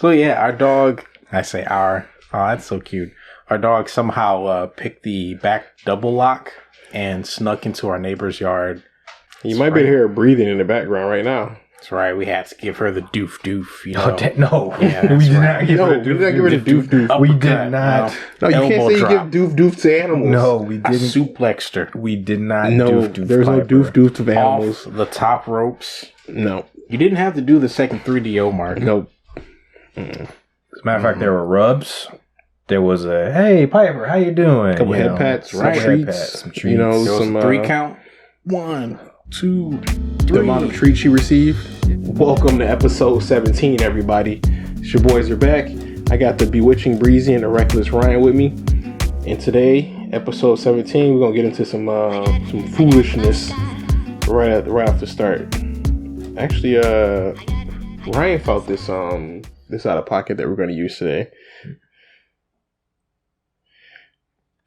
So yeah, our dog. I say our. Oh, that's so cute. Our dog somehow picked the back double lock and snuck into our neighbor's yard. You might be able to hear her breathing in the background right now. That's right. We had to give her the doof doof. You know? No. Yeah, We did not give her the doof doof. We did not. No, you can't say drop. you give doof doof to animals. No, we I didn't. suplexed her. We did not No, doof doof. there's no doof doof to animals. Off the top ropes. No. You didn't have to do the second 3DO mark. Nope. As a matter of fact, there were rubs. There was a, hey, Piper, how you doing? Couple head pats, right. some treats. You know, There was some a 3 count. 1, 2, 3. The amount of treats she received. Welcome to episode 17, everybody. It's your boys are back. I got the bewitching Breezy and the reckless Ryan with me. And today, episode 17, we're gonna get into some foolishness right off the start. Actually, Ryan felt this out of pocket that we're gonna use today.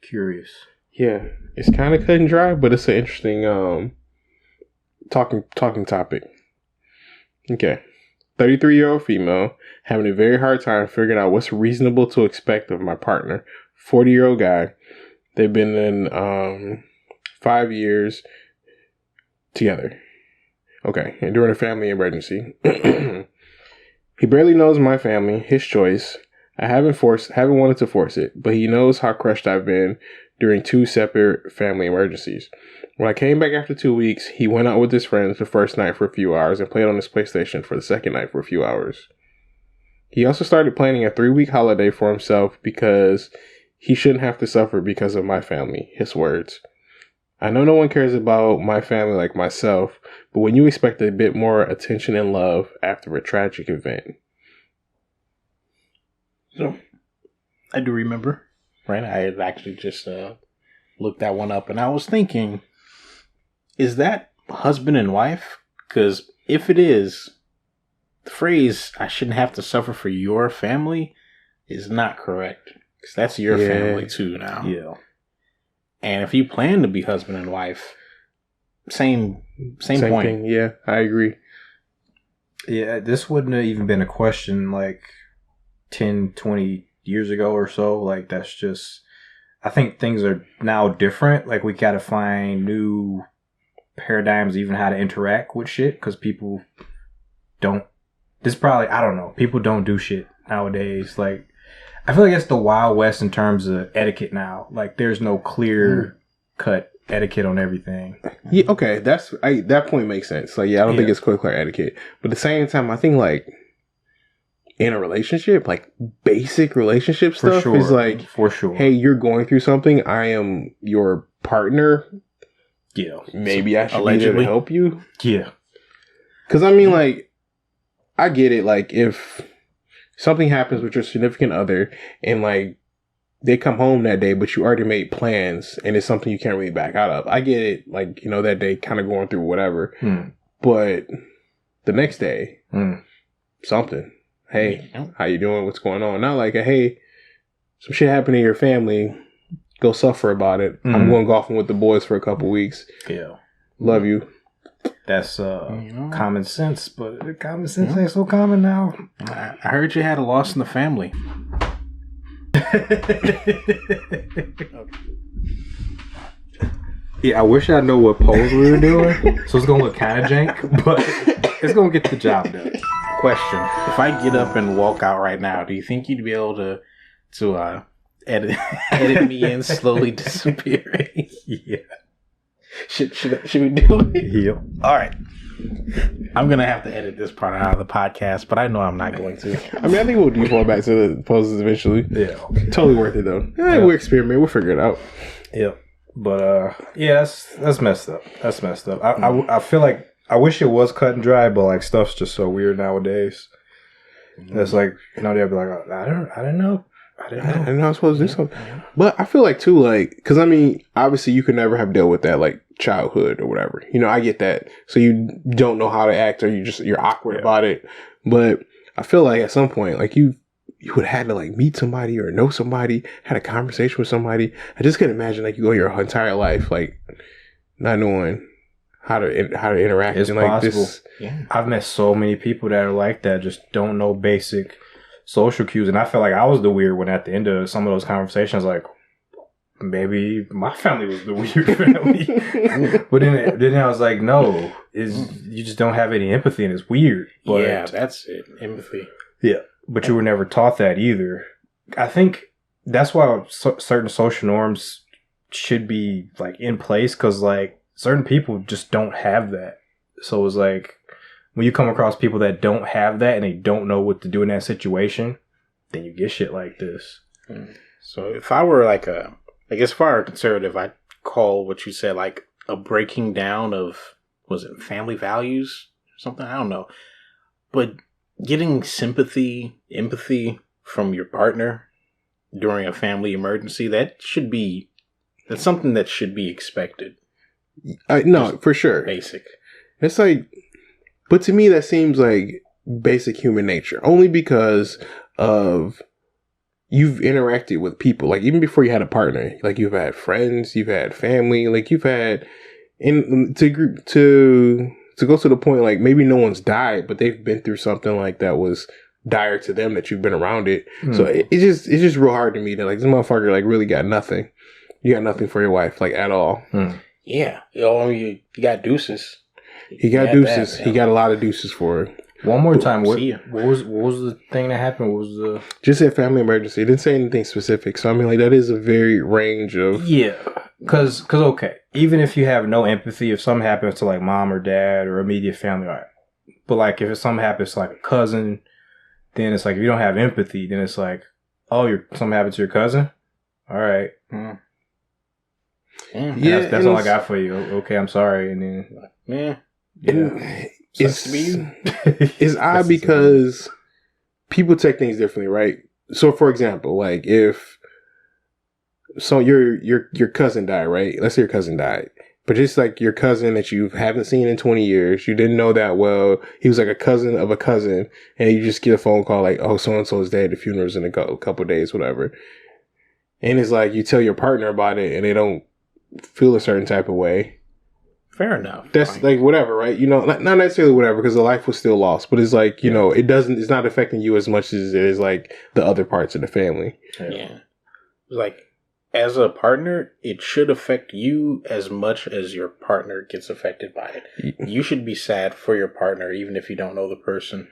Curious. Yeah, it's kind of cut and dry, but it's an interesting talking topic. Okay, 33-year-old female having a very hard time figuring out what's reasonable to expect of my partner. 40-year-old guy. They've been in 5 years together. Okay, and during a family emergency, he barely knows my family. His choice. I haven't wanted to force it, but he knows how crushed I've been during 2 separate family emergencies. When I came back after 2 weeks, he went out with his friends the first night for a few hours and played on his PlayStation for the second night for a few hours. He also started planning a 3-week holiday for himself because he shouldn't have to suffer because of my family, his words. I know no one cares about my family like myself, but when you expect a bit more attention and love after a tragic event. So, I do remember, right? I had actually just looked that one up, and I was thinking, is that husband and wife? Because if it is, the phrase, I shouldn't have to suffer for your family, is not correct. Because that's your family too now. Yeah. And if you plan to be husband and wife, same point. Thing. Yeah, I agree. Yeah, this wouldn't have even been a question like 10, 20 years ago or so. Like, that's just, I think things are now different. Like, we got to find new paradigms, even how to interact with shit, because people don't, I don't know, people don't do shit nowadays. Like, I feel like it's the Wild West in terms of etiquette now. Like, there's no clear cut etiquette on everything. Yeah, okay, that point makes sense. Like, yeah, I don't think it's clear etiquette, but at the same time, I think like in a relationship, like basic relationship stuff is like, for sure. Hey, you're going through something. I am your partner. Yeah, maybe I should be there to help you. Yeah, because I mean, like, I get it. Like, if something happens with your significant other and like they come home that day, but you already made plans and it's something you can't really back out of. I get it. Like, you know, that day kind of going through whatever, but the next day, something. Hey, how you doing? What's going on? Not like, hey, some shit happened in your family. Go suffer about it. I'm going golfing with the boys for a couple weeks. Yeah. Love you. That's common sense, but common sense ain't so common now. I heard you had a loss in the family. Yeah, I wish I know what pose we were doing, so it's gonna look kind of jank, but it's gonna get the job done. Question: if I get up and walk out right now, do you think you'd be able to edit me in slowly disappearing? Yeah. Should we do it? Yeah. All right. I'm gonna have to edit this part out of the podcast, but I know I'm not going to. I mean, I think we'll default back to the poses eventually. Yeah. Totally worth it though. We'll experiment. We'll figure it out. Yeah. But yeah, that's messed up. That's messed up. I feel like I wish it was cut and dry, but like stuff's just so weird nowadays. It's like, you know, they'll be like, I didn't know. I didn't know I was supposed to do something. But I feel like too, like, because I mean, obviously you could never have dealt with that, like childhood or whatever. You know, I get that. So you don't know how to act, or you're awkward about it. But I feel like at some point, like you would have had to like meet somebody or know somebody, had a conversation with somebody. I just couldn't imagine like you go your entire life like not knowing how to interact. It's and, like, possible. This, I've met so many people that are like that, just don't know basic social cues, and I felt like I was the weird one at the end of some of those conversations. Like, maybe my family was the weird family, but then I was like, no, you just don't have any empathy, and it's weird. But, yeah, that's it, empathy. Yeah, but you were never taught that either. I think that's why certain social norms should be like in place, because like certain people just don't have that. So it's like when you come across people that don't have that and they don't know what to do in that situation, then you get shit like this. So if I were like if I were a conservative, I'd call what you said like a breaking down of, was it family values or something? I don't know. But getting sympathy, empathy from your partner during a family emergency, that's something that should be expected. No, for sure. Basic. It's like, but to me, that seems like basic human nature, only because of you've interacted with people. Like, even before you had a partner, like, you've had friends, you've had family, like, you've had, and to go to the point, like, maybe no one's died, but they've been through something like that was dire to them, that you've been around it. So it's just real hard to me that, like, this motherfucker, like, really got nothing. You got nothing for your wife, like, at all. Yeah. You got deuces. He got deuces. He got a lot of deuces for her. One more time, what was the thing that happened? What was the... Just said family emergency. It didn't say anything specific. So, I mean, like, that is a very range of... Yeah. Because, okay, even if you have no empathy, if something happens to, like, mom or dad or immediate family, all right. But, like, if something happens to, like, a cousin, then it's like, if you don't have empathy, then it's like, oh, something happened to your cousin? All right. Yeah, that's all I got for you. Okay, I'm sorry. And then... Yeah. It's odd because people take things differently, right? So, for example, like, if your cousin died, right? Let's say your cousin died, but just like your cousin that you haven't seen in 20 years, you didn't know that well. He was like a cousin of a cousin, and you just get a phone call like, oh, so and so is dead. The funeral's in a couple of days, whatever. And it's like you tell your partner about it, and they don't feel a certain type of way. Fair enough. That's like whatever, right? You know, not necessarily whatever, because the life was still lost, but it's like, you know, it's not affecting you as much as it is like the other parts of the family. Yeah. Like, as a partner, it should affect you as much as your partner gets affected by it. You should be sad for your partner, even if you don't know the person.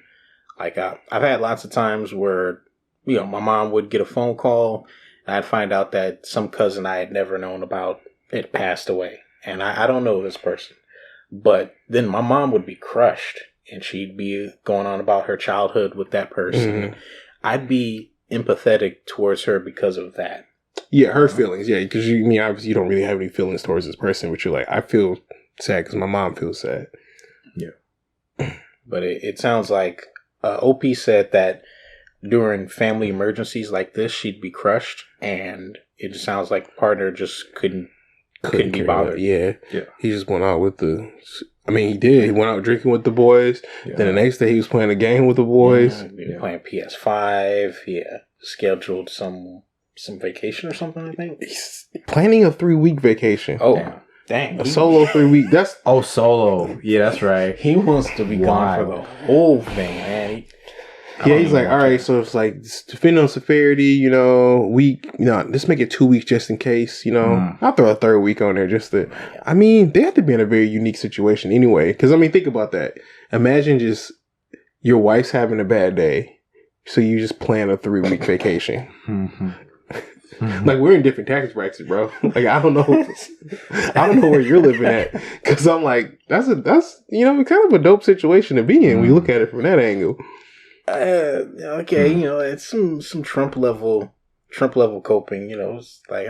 Like, I've had lots of times where, you know, my mom would get a phone call, and I'd find out that some cousin I had never known about had passed away. And I don't know this person. But then my mom would be crushed, and she'd be going on about her childhood with that person. Mm-hmm. I'd be empathetic towards her because of that. Yeah, her feelings. Yeah, because obviously you don't really have any feelings towards this person, but you're like, I feel sad because my mom feels sad. Yeah. But it sounds like OP said that during family emergencies like this, she'd be crushed, and it just sounds like the partner just couldn't be bothered. Yeah. He just went out with he did. He went out drinking with the boys. Yeah. Then the next day he was playing a game with the boys. Playing PS5. Yeah. Scheduled some vacation or something, I think. He's planning a 3-week vacation. Oh, dang. A solo 3-week. Solo. Yeah, that's right. He wants to be gone for the whole thing, man. He's like, all right, so it's like, depending on severity, you know, week, you know, let's make it 2 weeks just in case, you know. I'll throw a 3rd week on there just to, I mean, they have to be in a very unique situation anyway. Because, I mean, think about that. Imagine just your wife's having a bad day, so you just plan a 3-week vacation. Like, we're in different tax brackets, bro. Like, I don't know where you're living at. Because I'm like, that's, you know, kind of a dope situation to be in. We look at it from that angle. Okay, you know, it's some Trump level coping, you know. It's like,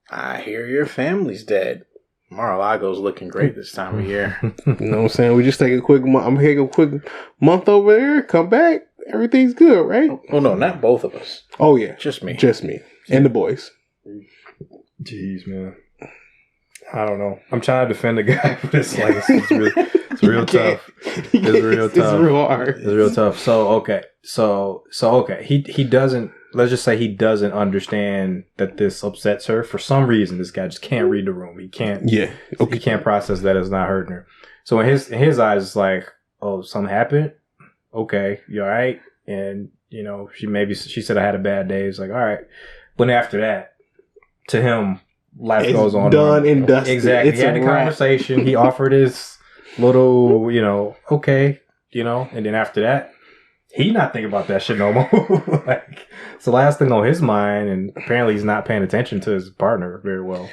I hear your family's dead. Mar-a-Lago's looking great this time of year. You know what I'm saying? We just take a quick month over there, come back, everything's good, right? Oh no, not both of us. Oh yeah. Just me. And the boys. Jeez, man. I don't know. I'm trying to defend the guy, but it's like it's real tough. It's real tough. It's real hard. It's real tough. So okay. So okay. He doesn't. Let's just say he doesn't understand that this upsets her for some reason. This guy just can't read the room. He can't. Yeah. Okay. He can't process that it's not hurting her. So in his eyes, it's like, oh, something happened. Okay, you all right? And You know, she said I had a bad day. It's like, all right. But after that, to him, life goes on. Done and dusted. Exactly. He had a conversation. He offered his little, you know, okay, you know, and then after that, he not thinking about that shit no more. Like, it's the last thing on his mind, and apparently he's not paying attention to his partner very well.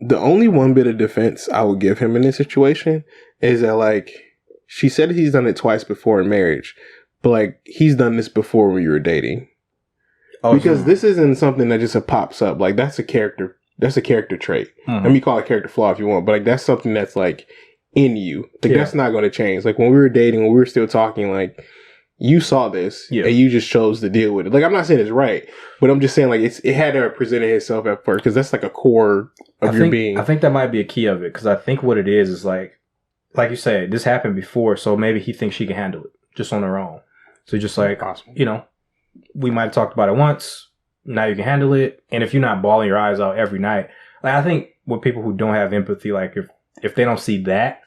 The only one bit of defense I would give him in this situation is that, like, she said he's done it twice before in marriage, but, like, he's done this before when you were dating. Oh, because this isn't something that just pops up. Like, that's a character trait. I mean, you call it character flaw if you want, but, like, that's something that's, like, in you. Like, that's not going to change. Like, when we were dating, when we were still talking, like, you saw this and you just chose to deal with it. Like, I'm not saying it's right, but I'm just saying, like, it had to have presented itself at first, because that's like a core of your being. I think that might be a key of it, because I think what it is like you say, this happened before, so maybe he thinks she can handle it just on her own. So just like, you know, we might have talked about it once, now you can handle it, and if you're not bawling your eyes out every night, like, I think with people who don't have empathy, like, if they don't see that,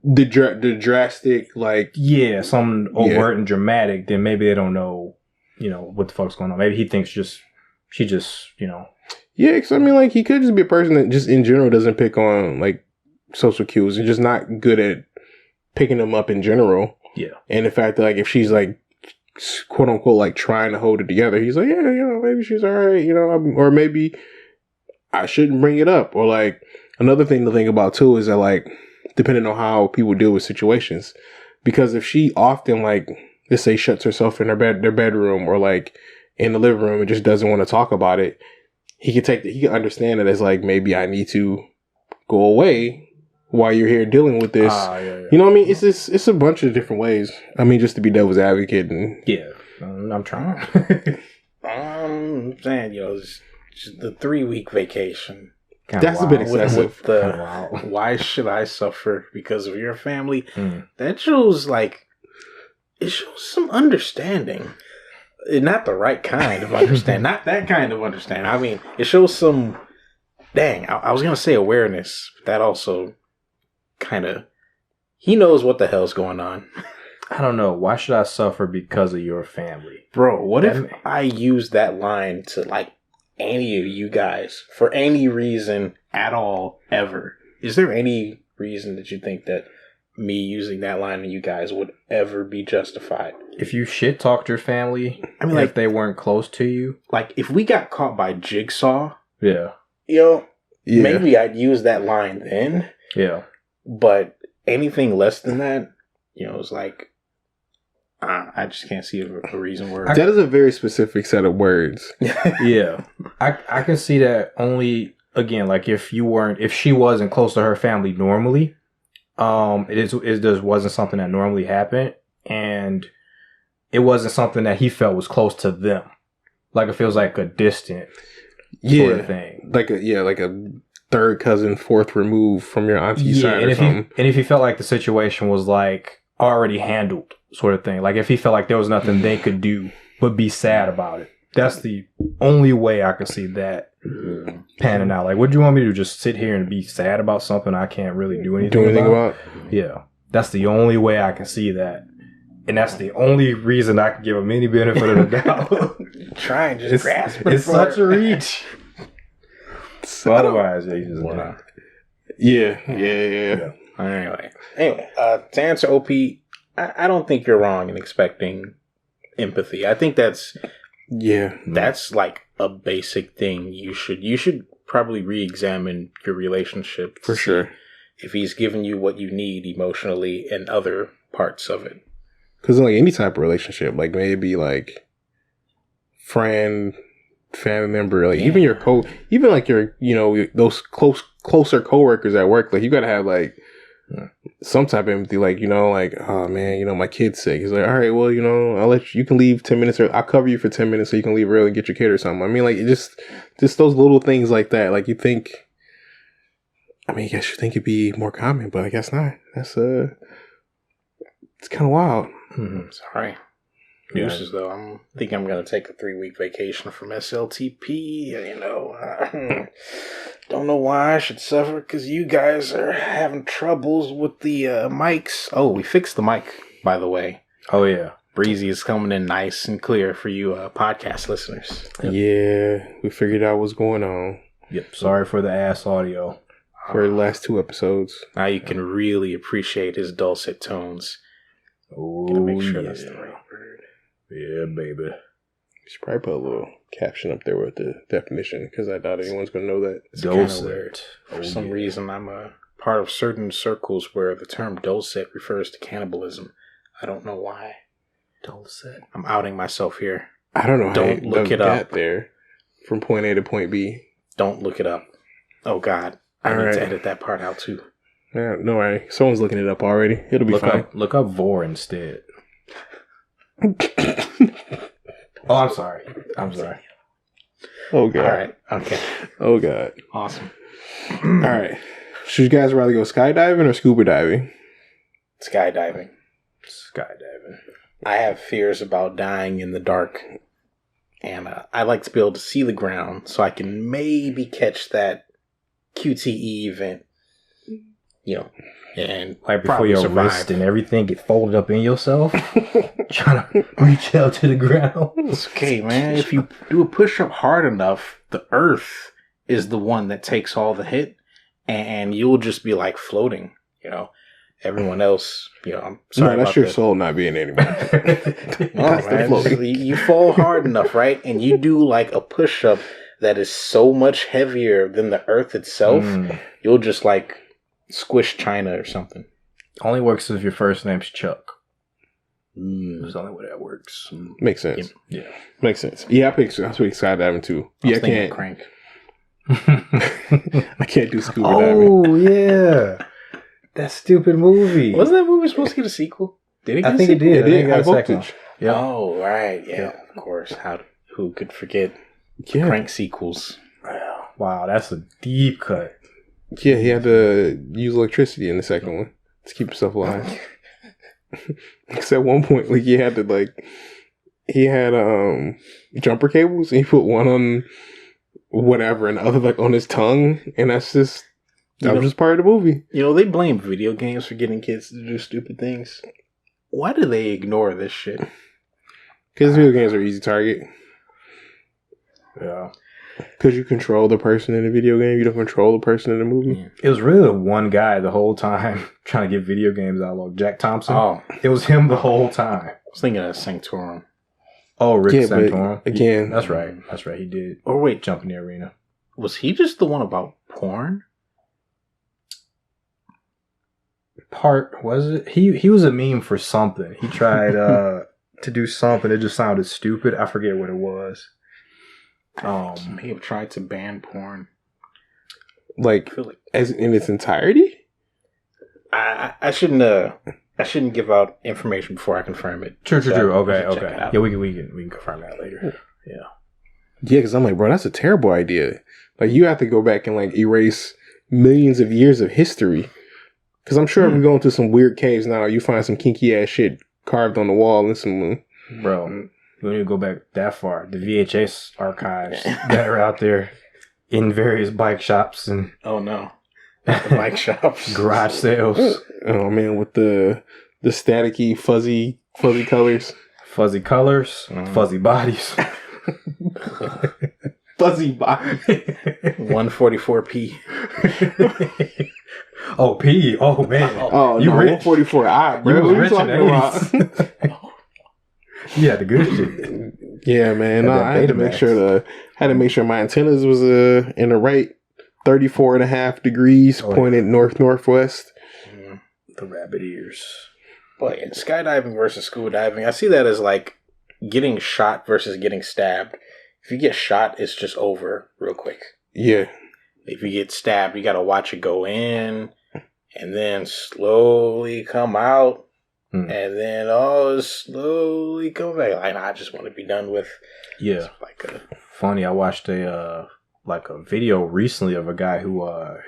the drastic, like, something overt and dramatic, then maybe they don't know, you know, what the fuck's going on. Maybe he thinks she just, you know. Yeah, because I mean, like, he could just be a person that just in general doesn't pick on, like, social cues and just not good at picking them up in general. Yeah. And the fact that, like, if she's, like, quote unquote, like, trying to hold it together, he's like, yeah, you know, maybe she's all right, you know, or maybe I shouldn't bring it up. Or, like, another thing to think about too is that, like, depending on how people deal with situations, because if she often, like, let's say, shuts herself in their bedroom or, like, in the living room and just doesn't want to talk about it, he can understand it as, like, maybe I need to go away while you're here dealing with this. You know what I mean? It's a bunch of different ways. I mean, just to be devil's advocate. And I'm trying. I'm saying, you know, it's just the 3-week vacation. That's a bit excessive. With the, why should I suffer because of your family? That shows, like, it shows some understanding. Not the right kind of understanding. Not that kind of understanding. I mean, it shows some, I was going to say awareness, but that also kind of, he knows what the hell's going on. I don't know. Why should I suffer because of your family? Bro, what if I use that line to, like, any of you guys for any reason at all, ever? Is there any reason that you think that me using that line to you guys would ever be justified? If you shit talked your family, I mean, like, if they weren't close to you, like, if we got caught by Jigsaw, you know, maybe I'd use that line then. But anything less than that, you know, it's like, I just can't see a reason where. That is a very specific set of words. I can see that only, again, like, if she wasn't close to her family normally, it just wasn't something that normally happened, and it wasn't something that he felt was close to them. Like, it feels like a distant sort of thing. Like a third cousin, fourth removed from your auntie's side or something. And if he felt like the situation was, like, already handled sort of thing, like, if he felt like there was nothing they could do but be sad about it, that's the only way I could see that panning out. Like, what do you want me to do? Just sit here and be sad about something I can't really do anything about? Yeah. That's the only way I can see that. And that's the only reason I can give him any benefit of the doubt. Try and just grasp it. It's such a reach. So otherwise, he's just not. Yeah. Anyway, to answer OP, I don't think you're wrong in expecting empathy. I think that's like a basic thing. You should probably re-examine your relationship for sure. If he's giving you what you need emotionally and other parts of it. Because, like, any type of relationship, like, maybe, like, friend, family member, like, even your even, like, your, you know, those closer coworkers at work, like, you gotta have, like, some type of empathy, like, you know, like, oh, man, you know, my kid's sick. He's like, all right, well, you know, you can leave 10 minutes, or I'll cover you for 10 minutes so you can leave early and get your kid or something. I mean, like, it just those little things like that. Like, you think, I mean, I guess you think it'd be more common, but I guess not. That's, it's kind of wild. Sorry. Uses though, I think I'm going to take a 3-week vacation from SLTP. You know, don't know why I should suffer because you guys are having troubles with the mics. Oh, we fixed the mic, by the way. Oh, yeah. Breezy is coming in nice and clear for you podcast listeners. Yeah, we figured out what's going on. Yep. Sorry for the ass audio. For the last 2 episodes. Now you can really appreciate his dulcet tones. Oh, Gotta make sure that's the right word. Yeah, baby. You should probably put a little caption up there with the definition, because I doubt anyone's going to know that. It's kind of weird. For some reason, I'm a part of certain circles where the term dulcet refers to cannibalism. I don't know why. Dulcet. I'm outing myself here. I don't know. Don't look it up. There from point A to point B. Don't look it up. Oh God, I need to edit that part out too. Yeah, no worry. Someone's looking it up already. It'll be fine. Look up vor instead. Oh, I'm sorry. Oh God. All right. Okay. Oh God. Awesome. All right. Should you guys rather go skydiving or scuba diving? Skydiving. I have fears about dying in the dark, and I like to be able to see the ground so I can maybe catch that QTE event, and like before your wrist and everything get folded up in yourself, trying to reach out to the ground. It's okay, man. If you do a push-up hard enough, the earth is the one that takes all the hit, and you'll just be like floating, Everyone else, I'm sorry. No, that's your soul not being anymore. You fall hard enough, right? And you do like a push-up that is so much heavier than the earth itself, you'll just like squish China or something. Only works if your first name's Chuck. That's the only way that works. Makes sense. Yeah. Makes sense. Yeah, I pick skydiving too. I can't. Crank. I can't do scuba diving. Oh, yeah. That stupid movie. Wasn't that movie supposed to get a sequel? Did it get I think it did. It did. High voltage. Yeah. Oh, right. Yeah, of course. Who could forget Crank sequels? Wow, that's a deep cut. Yeah, he had to use electricity in the second one to keep himself alive. Because at one point, he had jumper cables, and he put one on whatever and the other on his tongue, and that was just part of the movie. They blame video games for getting kids to do stupid things. Why do they ignore this shit? Because video games are easy target. Yeah. Because you control the person in the video game, you don't control the person in the movie. Yeah. It was really the one guy the whole time trying to get video games outlawed. Jack Thompson. Oh. It was him the whole time. I was thinking of Sanctorum. Oh, Rick Santorum. Again. That's right. He did. Or wait, jump in the arena. Was he just the one about porn? Was it? He was a meme for something. He tried to do something. It just sounded stupid. I forget what it was. He may have tried to ban porn. Like as in its entirety? I shouldn't give out information before I confirm it. True. Okay. Yeah, we can confirm that later. Yeah. Yeah, because I'm like, bro, that's a terrible idea. Like, you have to go back and erase millions of years of history. Because I'm sure if we go into some weird caves now, you find some kinky ass shit carved on the wall and some. Bro, we don't even go back that far. The VHS archives that are out there in various bike shops and. Oh no. Not the bike shops. Garage sales. Oh man, with the staticky, fuzzy colors. Fuzzy colors, fuzzy bodies. Fuzzy body. 144p. Oh, P. Oh, man. Oh, you rich. 144i, bro. You was rich in about? Yeah, the good shit. Yeah, man. No, I had to make sure my antennas was in the right 34.5 degrees, pointed northwest. The rabbit ears. But skydiving versus scuba diving, I see that as getting shot versus getting stabbed. If you get shot, it's just over real quick. Yeah. If you get stabbed, you got to watch it go in and then slowly come out and then slowly come back. I just want to be done with. Yeah. Funny, I watched a video recently of a guy who what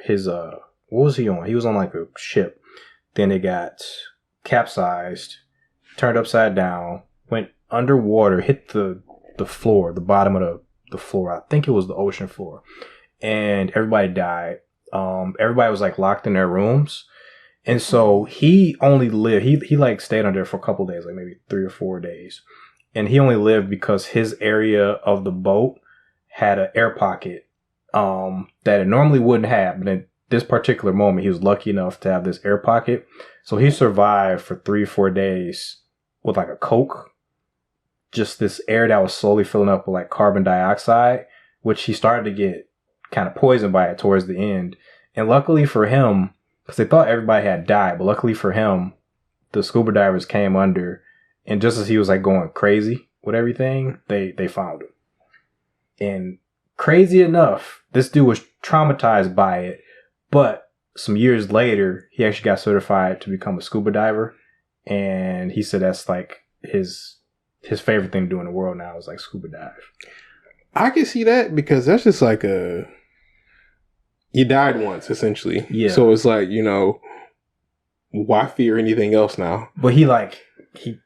was he on? He was on a ship. Then it got capsized, turned upside down, went underwater, hit the floor, the bottom of the floor. I think it was the ocean floor. And everybody died. Everybody was locked in their rooms. And so he only lived, he like stayed under there for a couple of days, like maybe 3 or 4 days. And he only lived because his area of the boat had an air pocket that it normally wouldn't have. But in this particular moment, he was lucky enough to have this air pocket. So he survived for 3 or 4 days with like a Coke, just this air that was slowly filling up with like carbon dioxide, which he started to get kind of poisoned by it towards the end. And luckily for him, because they thought everybody had died, but luckily for him, the scuba divers came under, and just as he was like going crazy with everything, they found him. And crazy enough, this dude was traumatized by it, but some years later, he actually got certified to become a scuba diver, and he said that's like his favorite thing to do in the world now is like scuba dive. I can see that because that's just like you died once, essentially. Yeah. So it's like, you know, why fear anything else now? But he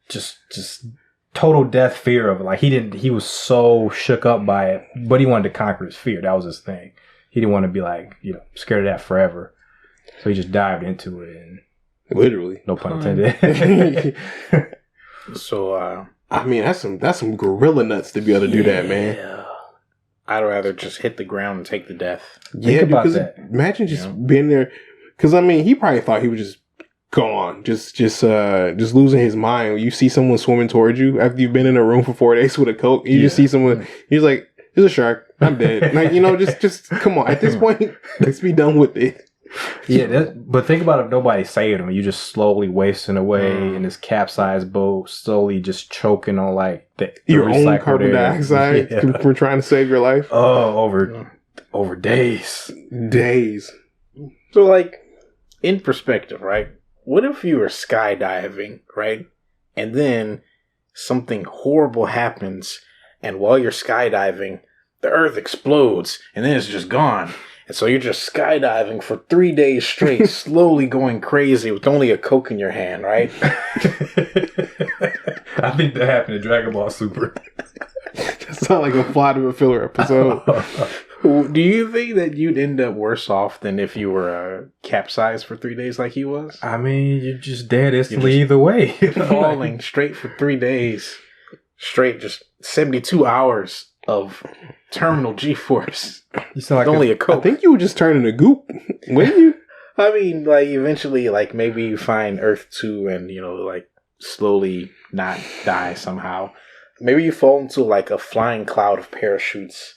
just total death fear of it. Like he was so shook up by it, but he wanted to conquer his fear. That was his thing. He didn't want to be like, you know, scared of that forever. So he just dived into it and literally. No pun intended. So, I mean, that's some gorilla nuts to be able to do that, man. I'd rather just hit the ground and take the death. Yeah, because imagine just being there. Because I mean, he probably thought he was just gone, just losing his mind. You see someone swimming towards you after you've been in a room for 4 days with a Coke. You just see someone. He's like, "There's a shark. I'm dead." Like, you know, just come on. At this point, let's be done with it. Yeah, but think about if nobody saved him. You just slowly wasting away in this capsized boat, slowly just choking on like your own carbon dioxide from trying to save your life. Oh, over days. So, like, in perspective, right? What if you were skydiving, right? And then something horrible happens, and while you're skydiving, the Earth explodes, and then it's just gone. And so you're just skydiving for 3 days straight, slowly going crazy with only a Coke in your hand, right? I think that happened in Dragon Ball Super. That sounds like a plot of a filler episode. Do you think that you'd end up worse off than if you were capsized for 3 days like he was? I mean, you're just dead instantly either way. Falling straight for 3 days. Straight, just 72 hours of terminal G-force. You sound like only a Coke. I think you would just turn into goop, wouldn't you? I mean, like, eventually, like, maybe you find Earth 2 and, you know, like, slowly not die somehow. Maybe you fall into, like, a flying cloud of parachutes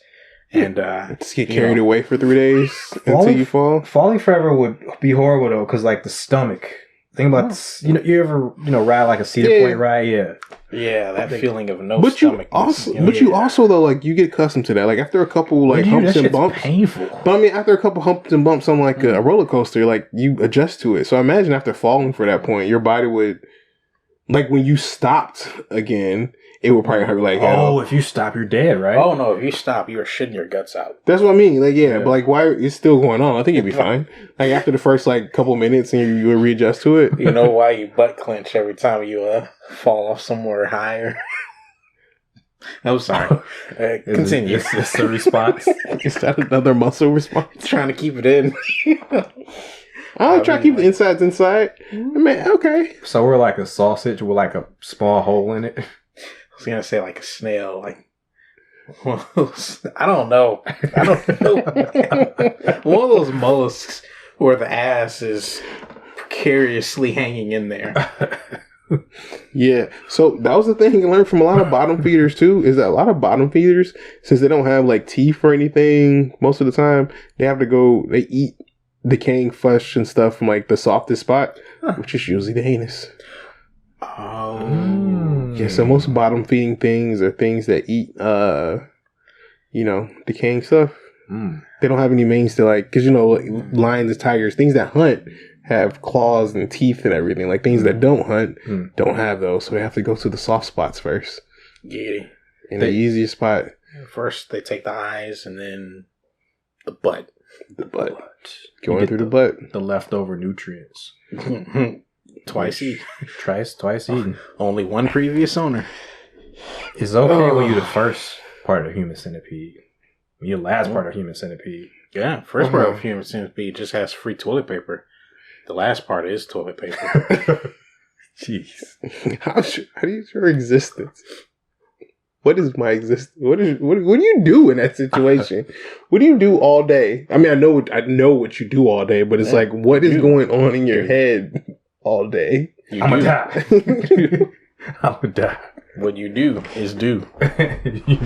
and, just get carried away for 3 days until you fall. Falling forever would be horrible, though, because, like, the stomach. Think about, you ever, ride, like, a Cedar Point ride? Yeah. Yeah, that feeling of no but stomach. You also though, like, you get accustomed to that. Like, after a couple like humps and bumps, painful. But I mean, after a couple humps and bumps on like a roller coaster, like, you adjust to it. So I imagine after falling for that point, your body would, like, when you stopped again, it would probably hurt like hell. Oh, if you stop, you're dead, right? Oh no, if you stop, you are shitting your guts out. That's what I mean. Like, yeah. But like, why it's still going on? I think you'd be fine. Like, after the first like couple minutes, and you would readjust to it. You know why you butt clench every time you fall off somewhere higher? I'm sorry. Continue. It's a response. Is that another muscle response? Trying to keep it in. I'll try to keep the insides inside. Man, okay. So we're like a sausage with like a small hole in it. I was gonna say like a snail, like I don't know. One of those mollusks where the ass is precariously hanging in there. Yeah, so that was the thing I learned from a lot of bottom feeders too, is that a lot of bottom feeders, since they don't have like teeth or anything most of the time, they eat decaying flesh and stuff from like the softest spot, which is usually the anus. Oh. Yeah, so most bottom feeding things are things that eat, decaying stuff. They don't have any means to like, because, like lions and tigers, things that hunt have claws and teeth and everything. Like things that don't hunt don't have those, so they have to go to the soft spots first. Yeah. And the easiest spot. First, they take the eyes and then the butt. Going through the butt. The leftover nutrients. Twice eaten. Twice eaten. Only one previous owner. It's okay when you're the first part of human centipede. When you're the last part of human centipede. Yeah, first part of human centipede just has free toilet paper. The last part is toilet paper. Jeez. How do you your existence? What is my existence? What do you do in that situation? What do you do all day? I mean, I know what you do all day, but it's like, what is going on in your head all day? I'm gonna die. I'm gonna die. What you do is do. You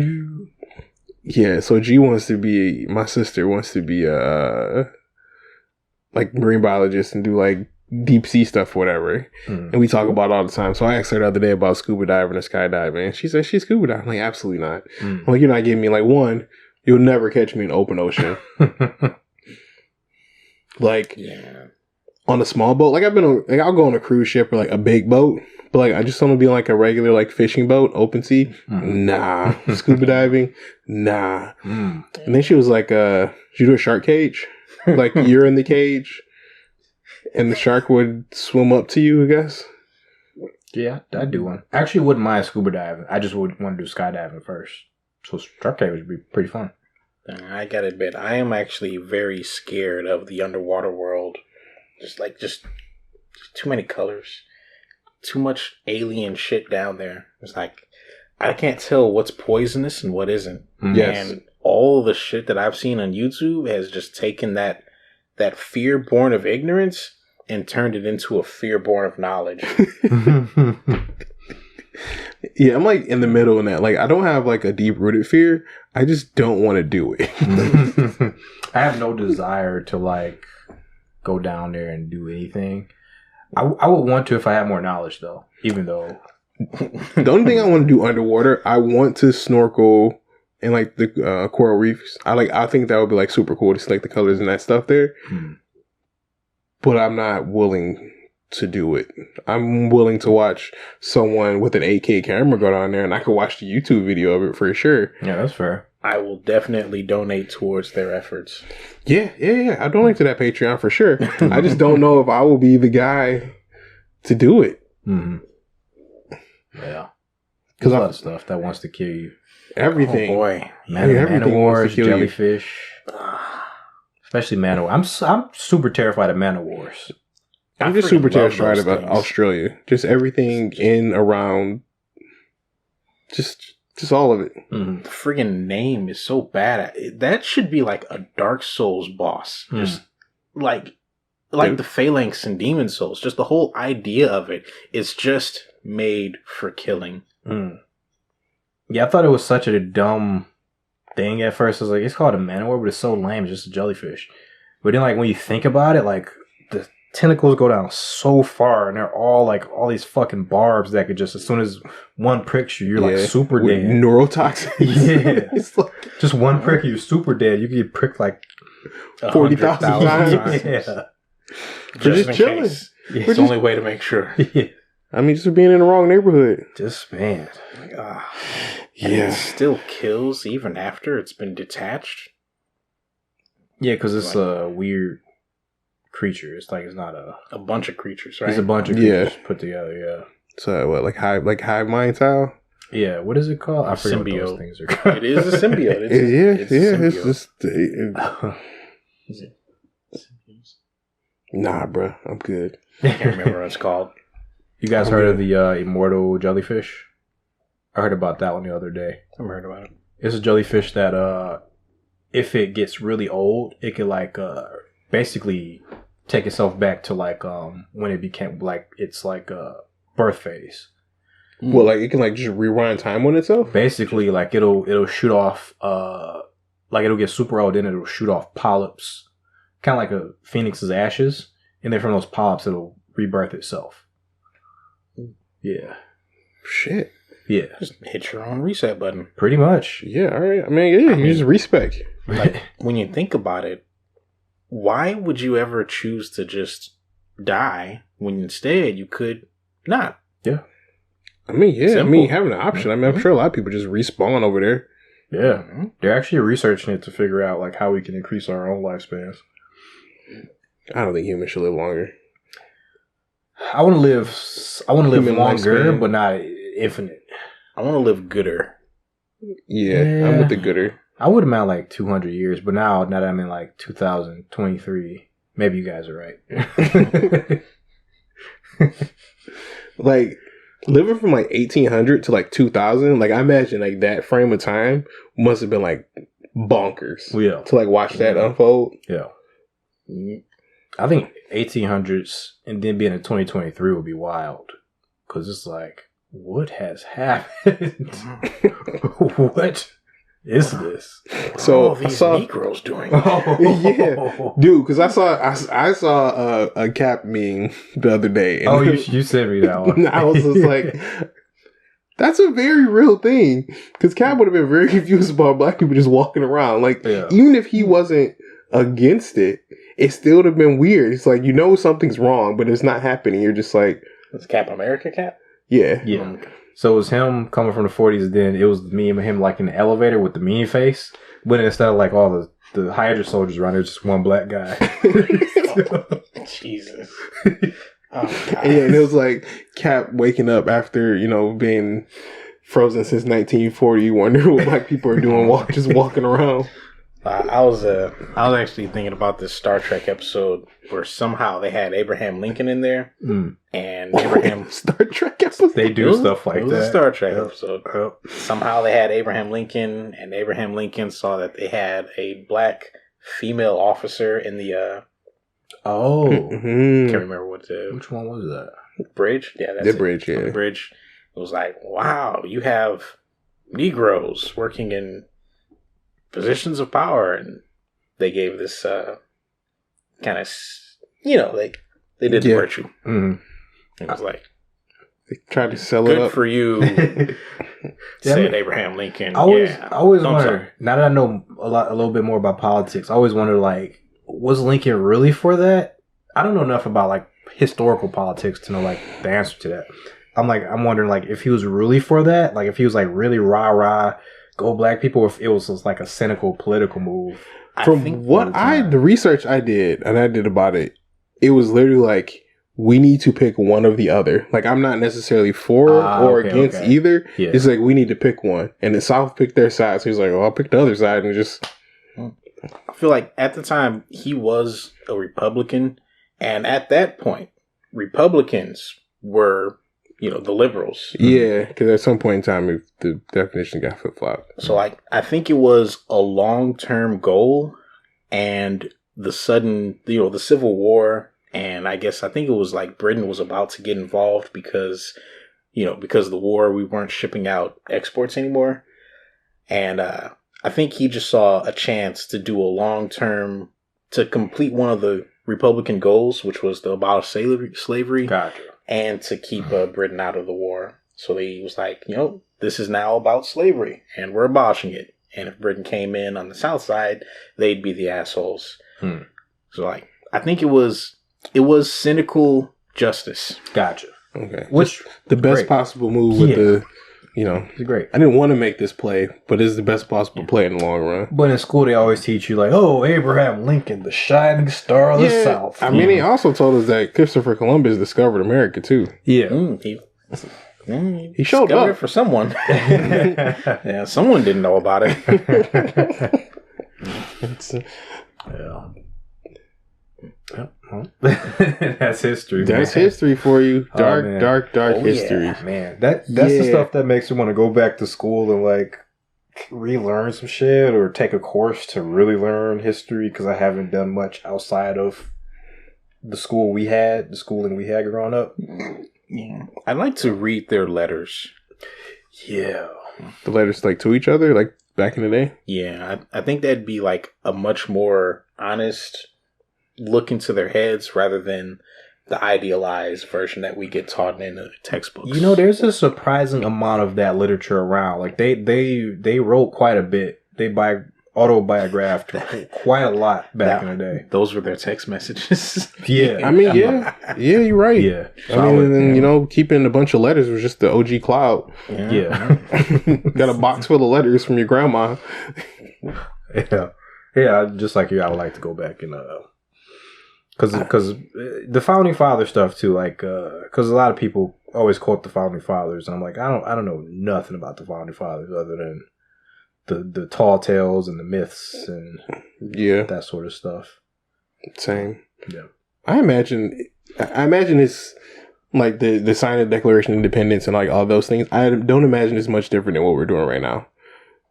do. Yeah, so my sister wants to be like marine biologist and do like deep sea stuff, whatever. And we talk about it all the time. So I asked her the other day about scuba diving and skydiving, and she said she's scuba diving. I'm like, absolutely not. I'm like, you're not giving me like one. You'll never catch me in open ocean. Like, on a small boat. Like I'll go on a cruise ship or like a big boat, but like I just want to be on like a regular like fishing boat, open sea. Nah, scuba diving. Nah. And then she was like, "You do a shark cage? Like you're in the cage, and the shark would swim up to you, I guess." Yeah, I'd do one. I actually wouldn't mind scuba diving. I just would want to do skydiving first. So shark cage would be pretty fun. I gotta admit, I am actually very scared of the underwater world. Just too many colors. Too much alien shit down there. It's like, I can't tell what's poisonous and what isn't. Yes. And all the shit that I've seen on YouTube has just taken that fear born of ignorance and turned it into a fear born of knowledge. Yeah, I'm like in the middle in that. Like, I don't have like a deep rooted fear. I just don't want to do it. I have no desire to like go down there and do anything. I would want to if I had more knowledge, though. Even though the only thing I want to do underwater, I want to snorkel in like the coral reefs. I think that would be like super cool to see like the colors and that stuff there. But I'm not willing to do it. I'm willing to watch someone with an 8K camera go down there, and I could watch the YouTube video of it for sure. Yeah, that's fair. I will definitely donate towards their efforts. Yeah. I donate to that Patreon for sure. I just don't know if I will be the guy to do it. Yeah, because a lot of stuff that wants to kill you. Everything. Oh boy, everything man-o-wars, wants to kill jellyfish, especially man-o-wars. I'm super terrified of man-o-wars. I'm just super terrified about Australia. Just everything in, around, just all of it. The friggin' name is so bad. That should be like a Dark Souls boss. Just like the Phalanx and Demon Souls. Just the whole idea of it is just made for killing. Yeah, I thought it was such a dumb thing at first. I was like, it's called a man-o-war, but it's so lame. It's just a jellyfish. But then, like, when you think about it, like, the tentacles go down so far, and they're all like all these fucking barbs that could just, as soon as one pricks you, you're like super dead. Neurotoxin. Yeah. It's like, just one prick, you're super dead. You could get pricked like 40,000 times. Yeah. Just chilling. It's the only way to make sure. Yeah. I mean, just being in the wrong neighborhood. Just, man. And it still kills even after it's been detached. Yeah, because it's a weird creature. It's like, it's not a bunch of creatures, right? It's a bunch of creatures put together, yeah. So what, like hive mind style? Yeah, what is it called? I forget what those things are called. It is a symbiote. It's just Is it? Nah, bro, I'm good. I can't remember what it's called. You guys heard of the immortal jellyfish? I heard about that one the other day. I've heard about it. It's a jellyfish that if it gets really old, it could like basically take itself back to like when it became like it's like a birth phase. Well, like it can like just rewind time on itself? Basically, like it'll shoot off like it'll get super old, then it'll shoot off polyps. Kind of like a phoenix's ashes, and then from those polyps it'll rebirth itself. Yeah. Shit. Yeah. Just hit your own reset button. Pretty much. Yeah, all right. I mean, you just respect. Like, when you think about it, why would you ever choose to just die when instead you could not? Yeah. I mean, yeah. Simple. I mean, having an option. I mean, I'm sure a lot of people just respawn over there. Yeah. They're actually researching it to figure out like how we can increase our own lifespans. I don't think humans should live longer. I want to live Human longer, lifespan. but not infinite. I want to live gooder. Yeah, I'm with the gooder. I would amount like 200 years, but now that I'm in like 2023, maybe you guys are right. Like, living from like 1800 to like 2000, like I imagine like that frame of time must have been like bonkers. Yeah. To like watch that unfold. Yeah. I think 1800s and then being in 2023 would be wild. Because it's like, what has happened? What is this? So these I saw Negroes doing. yeah, dude. Because I saw a Cap meme the other day. And Oh, you sent me that one. I was just like, that's a very real thing. Because Cap would have been very confused about black people just walking around. Like, even if he wasn't against it, it still would have been weird. It's like, you know something's wrong, but it's not happening. You're just like, It's Cap America Cap. Yeah. Yeah. So it was him coming from the 40s, then it was me and him like in the elevator with the mean face. But instead of like all the Hydra soldiers around there, just one black guy. Jesus. Yeah, and it was like Cap waking up after, being frozen since 1940. You wonder what black people are doing just walking around. I was actually thinking about this Star Trek episode where somehow they had Abraham Lincoln in there, and Abraham Star Trek episode. They do stuff like that. It was a Star Trek episode. Somehow they had Abraham Lincoln, and Abraham Lincoln saw that they had a black female officer in the can't remember which one was that? Bridge. Yeah, that's the it. bridge. Yeah, the bridge. It was like, wow, you have Negroes working in positions of power, and they gave this kind of, they did the virtue. Mm-hmm. It was like, they tried to sell good it up for you, said Abraham Lincoln. I always wonder. Now that I know a little bit more about politics, I always wonder, like, was Lincoln really for that? I don't know enough about like historical politics to know like the answer to that. I'm wondering like if he was really for that, like if he was like really rah go black people, if it was just like a cynical political move. From the research I did about it, it was literally like, we need to pick one of the other. Like, I'm not necessarily for or against either. Yeah. It's like, we need to pick one. And the South picked their side. So he's like, well, I'll pick the other side and just... I feel like at the time, he was a Republican. And at that point, Republicans were, the liberals. Yeah, because at some point in time, the definition got flip-flopped. So, like, I think it was a long-term goal, and the sudden, the Civil War, and I think it was like Britain was about to get involved because of the war, we weren't shipping out exports anymore. And I think he just saw a chance to do a long-term, to complete one of the Republican goals, which was to abolish slavery. Gotcha. And to keep Britain out of the war. So he was like, this is now about slavery, and we're abolishing it. And if Britain came in on the south side, they'd be the assholes. So, like, I think it was cynical justice. Gotcha. Okay. Which the best possible move with the, it's great. I didn't want to make this play, but it's the best possible play in the long run. But in school, they always teach you like, oh, Abraham Lincoln, the shining star of the South. I mean, he also told us that Christopher Columbus discovered America too. Yeah. He showed up for someone. Yeah, someone didn't know about it. That's history. That's history for you. Dark history. Yeah, man. That's the stuff that makes you want to go back to school and like relearn some shit or take a course to really learn history, because I haven't done much outside of the schooling we had growing up. Yeah, I'd like to read their letters. Yeah, the letters like to each other, like back in the day. Yeah, I think that'd be like a much more honest look into their heads rather than the idealized version that we get taught in the textbooks. There's a surprising amount of that literature around. Like they wrote quite a bit. They autobiographed quite a lot back in the day. Those were their text messages. Yeah. I mean, you're right. Yeah. Keeping a bunch of letters was just the OG cloud. Yeah. Got a box full of letters from your grandma. Yeah, just like you, I would like to go back and because the founding father stuff too, like because a lot of people always quote the founding fathers, and I'm like, I don't know nothing about the founding fathers other than the tall tales and the myths and that sort of stuff. Same. Yeah. I imagine it's like the sign of the Declaration of Independence and like all those things. I don't imagine it's much different than what we're doing right now.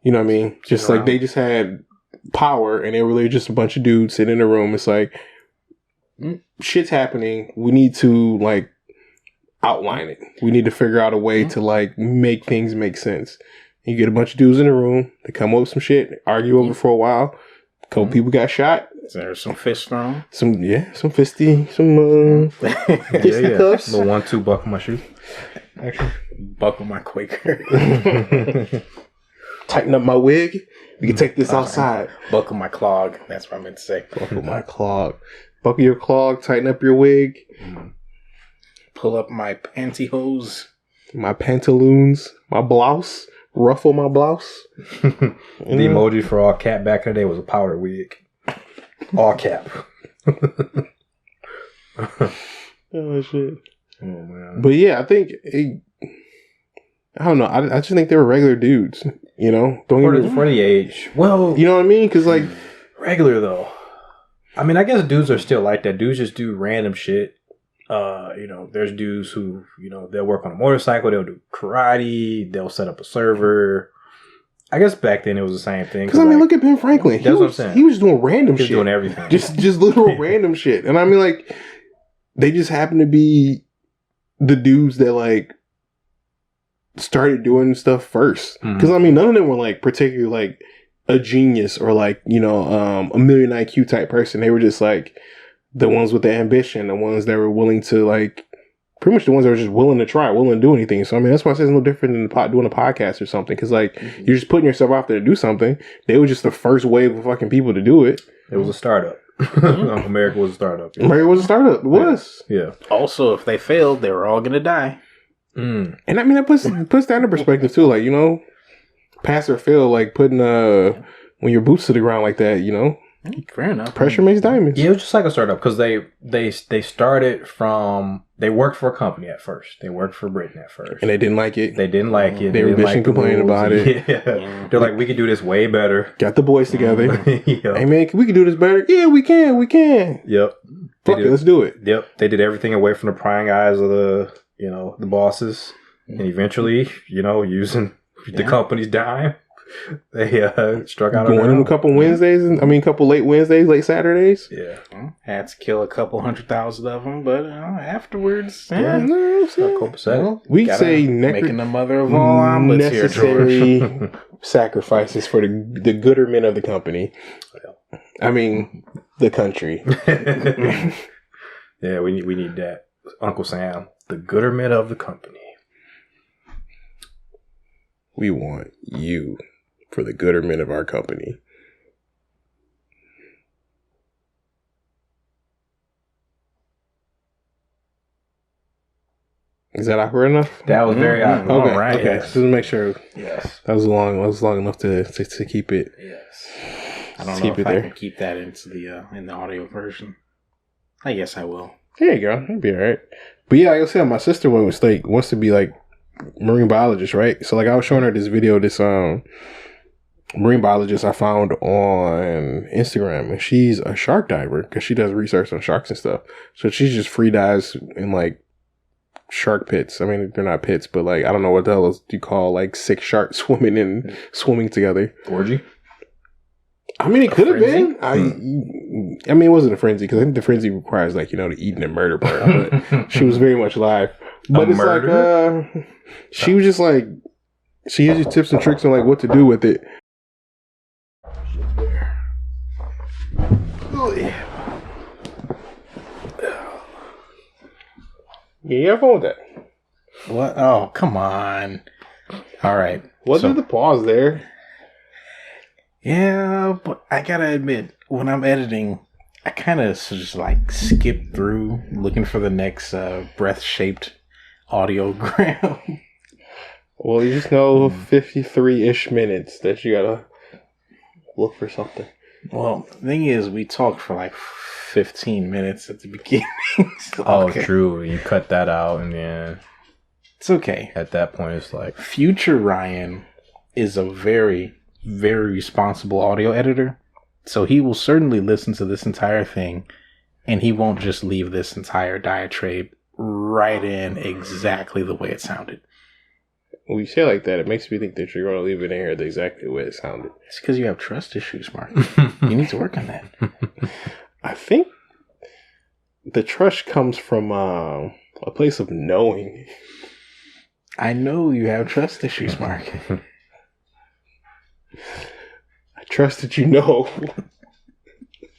You know what I mean? Just like they just had power and they were really just a bunch of dudes sitting in a room. It's like shit's happening. We need to like outline it. We need to figure out a way to like make things make sense. You get a bunch of dudes in a room. They come up with some shit, argue over for a while. A couple people got shot. There's some fist thrown. Some fisty, some cuffs. The 1-2 buckle my shoe. Actually, buckle my Quaker. Tighten up my wig. We can take this outside. Buckle my clog. That's what I meant to say. Buckle my clog. Buckle your clog. Tighten up your wig. Pull up my pantyhose. My pantaloons. My blouse. Ruffle my blouse. The emoji for all cap back in the day was a powder wig. All cap. Oh shit. Oh man. But yeah, I think I don't know. I just think they were regular dudes. You know, for the age. Well, you know what I mean? Because like regular though. I mean, I guess dudes are still like that. Dudes just do random shit. You know, there's dudes who, you know, they'll work on a motorcycle, they'll do karate, they'll set up a server. I guess back then it was the same thing. Because I mean, look at Ben Franklin. That's what I'm saying. He was doing random shit. He was doing everything. Just literal random shit. And I mean, like, they just happen to be the dudes that like started doing stuff first. Because I mean, none of them were like particularly like a genius or like, you know, a million IQ type person. They were just like the ones with the ambition, the ones that were willing to like, pretty much the ones that were just willing to try, willing to do anything. So I mean, that's why I say it's no different than doing a podcast or something. Because like you're just putting yourself out there to do something. They were just the first wave of fucking people to do it. It was a startup. America was a startup. America was a startup. It was. Yeah. Also, if they failed, they were all gonna die. And I mean, that puts that into perspective too. Like, you know, pass or fail, like putting when your boots to the ground like that, you know. Fair enough. Pressure makes diamonds. Yeah, it was just like a startup because they started from, they worked for a company at first. They worked for Britain at first. And they didn't like it. They didn't like it. They were bitching, complaining about it. Yeah. They're like, we could do this way better. Got the boys together. Yep. Hey man, we can do this better. Yeah, we can. Yep. Fuck it, let's do it. Yep. They did everything away from the prying eyes of the, you know, the bosses. And eventually, you know, using the company's dime, they struck out going in a couple Wednesdays, couple late Wednesdays, late Saturdays. Yeah. Had to kill a couple 100,000 of them, but afterwards, we say making the mother of all omelets necessary here, sacrifices for the goodermen of the company. I mean, the country. Yeah, we need that. Uncle Sam, the goodermen of the company. We want you for the goodermen of our company. Is that awkward enough? That was very awkward. Okay, right. Okay. Yes. Just to make sure. Yes. That was long enough to keep it. Yes. I don't know if I can keep that into the in the audio version. I guess I will. There you go. It'll be all right. But yeah, like I said, my sister wants to be like marine biologist, right? So like I was showing her this video, this marine biologist I found on Instagram, and she's a shark diver because she does research on sharks and stuff. So she just free dives in like shark pits. I mean, they're not pits, but like I don't know what the hell you call like 6 sharks swimming together. Orgy? I mean, it could have been. I mean, it wasn't a frenzy because I think the frenzy requires like, you know, the eating and murder part. But she was very much live. But it's like she was just like, she gives you tips and tricks on like what to do with it. Oh yeah. Yeah, you have fun with that. What? Oh, come on. All right. Wasn't the pause there? Yeah, but I gotta admit, when I'm editing, I kind of just like skip through looking for the next breath-shaped audiogram. Well, you just know 53-ish minutes that you gotta look for something. Well, the thing is, we talked for like 15 minutes at the beginning. So, okay. True. You cut that out, and then it's okay. At that point, it's like future Ryan is a very very responsible audio editor. So he will certainly listen to this entire thing, and he won't just leave this entire diatribe right in exactly the way it sounded. When you say it like that, it makes me think that you're going to leave it in here exactly the way it sounded. It's because you have trust issues, Mark. You need to work on that. I think the trust comes from a place of knowing. I know you have trust issues, Mark. I trust that you know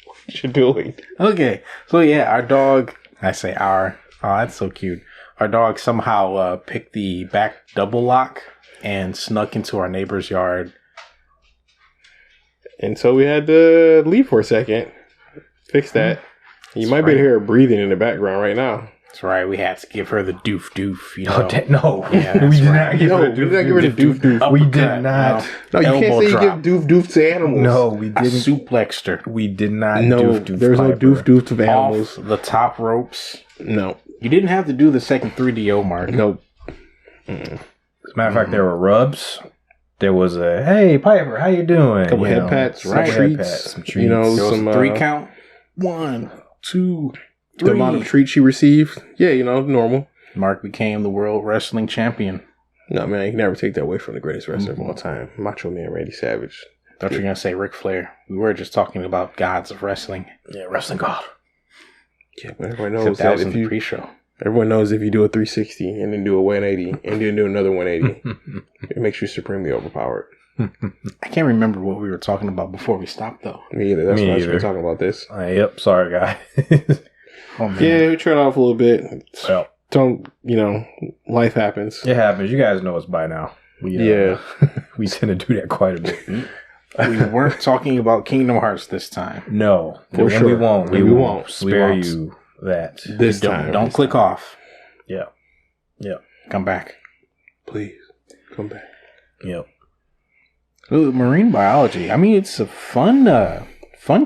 what you're doing. Okay, so yeah, our dog, I say our, oh, that's so cute. Our dog somehow picked the back double lock and snuck into our neighbor's yard. And so we had to leave for a second. Fix that. You might be able to hear her breathing in the background right now. That's right. We had to give her the doof doof. You know? No. Yeah, we did right. not give her the doof doof. We did not. No, you can't Elbow say you drop. give doof doof to animals. No, we I didn't. suplexed her. We did not No, doof doof. there's no doof doof to animals. Off the top ropes. No. You didn't have to do the second 3DO, Mark. Nope. As a matter of fact, there were rubs. There was a, hey, Piper, how you doing? Couple You head know, pats, some head treats, pats, some treats. you know, There was some a 3 count. 1, 2, 3. the amount of treats she received. Yeah, you know, normal. Mark became the world wrestling champion. No, man, you can never take that away from the greatest wrestler of all time, Macho Man Randy Savage. Thought you were going to say Ric Flair. We were just talking about gods of wrestling. Yeah, wrestling god. Yeah, but everyone Except knows that that was in if the you pre-show. everyone knows if you do a 360 and then do a 180 and then do another 180, it makes you supremely overpowered. I can't remember what we were talking about before we stopped, though. Me either. That's Me why I should be either. talking about this. Yep, sorry, guys. Oh, man. Yeah, we trailed off a little bit. Well, Don't, you know, life happens. it happens. You guys know us by now. Yeah. We tend to do that quite a bit. We weren't talking about Kingdom Hearts this time. No, For and sure. we won't. We won't. spare We won't. you that. This time. Don't click off. Yeah. Come back. Please, come back. Yep. Ooh, marine biology. I mean, it's a fun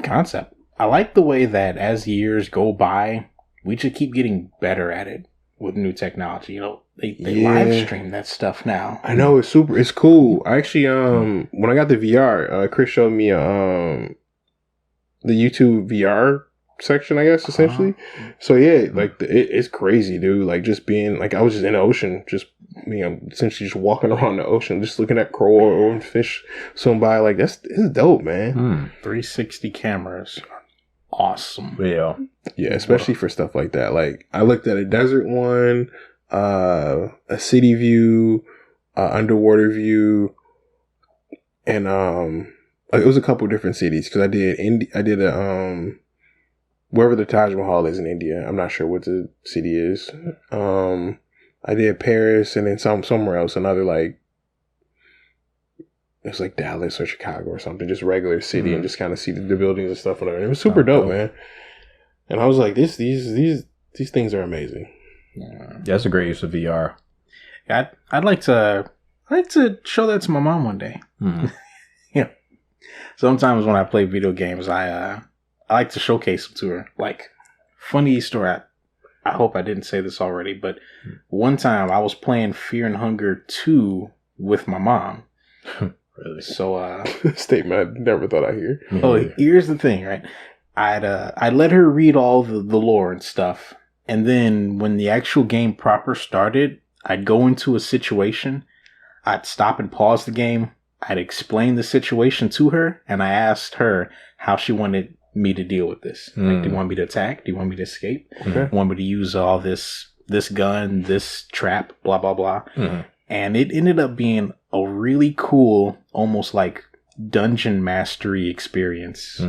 concept. I like the way that as years go by, we just keep getting better at it with new technology. You know, they live stream that stuff now. I know, it's cool. I actually, when I got the VR, Chris showed me, the YouTube VR section, I guess, essentially. So yeah, like it's crazy, dude. Like just being, like I was just in the ocean, just, you know, essentially just walking around the ocean, just looking at coral and fish swim by. Like it's dope, man. 360 cameras are awesome. Yeah. Yeah, especially for stuff like that. Like I looked at a desert one, a city view, underwater view, and it was a couple different cities because I did a wherever the Taj Mahal is in India. I'm not sure what the city is. I did Paris and then somewhere else, another like it was like Dallas or Chicago or something, just regular city, and just kind of see the buildings and stuff. And it was super dope, man. And I was like, these things are amazing. Yeah. That's a great use of VR. I'd like to show that to my mom one day. Yeah. Sometimes when I play video games, I like to showcase them to her. Like, funny story. I hope I didn't say this already, but one time I was playing Fear and Hunger 2 with my mom. Really? So, Statement I never thought I'd hear. oh, here's the thing, right? I'd let her read all the lore and stuff, and then when the actual game proper started, I'd go into a situation, I'd stop and pause the game, I'd explain the situation to her, and I asked her how she wanted me to deal with this. Like, do you want me to attack? Do you want me to escape? Okay. Do you want me to use all this gun, this trap, blah, blah, blah. And it ended up being a really cool, almost like dungeon mastery experience.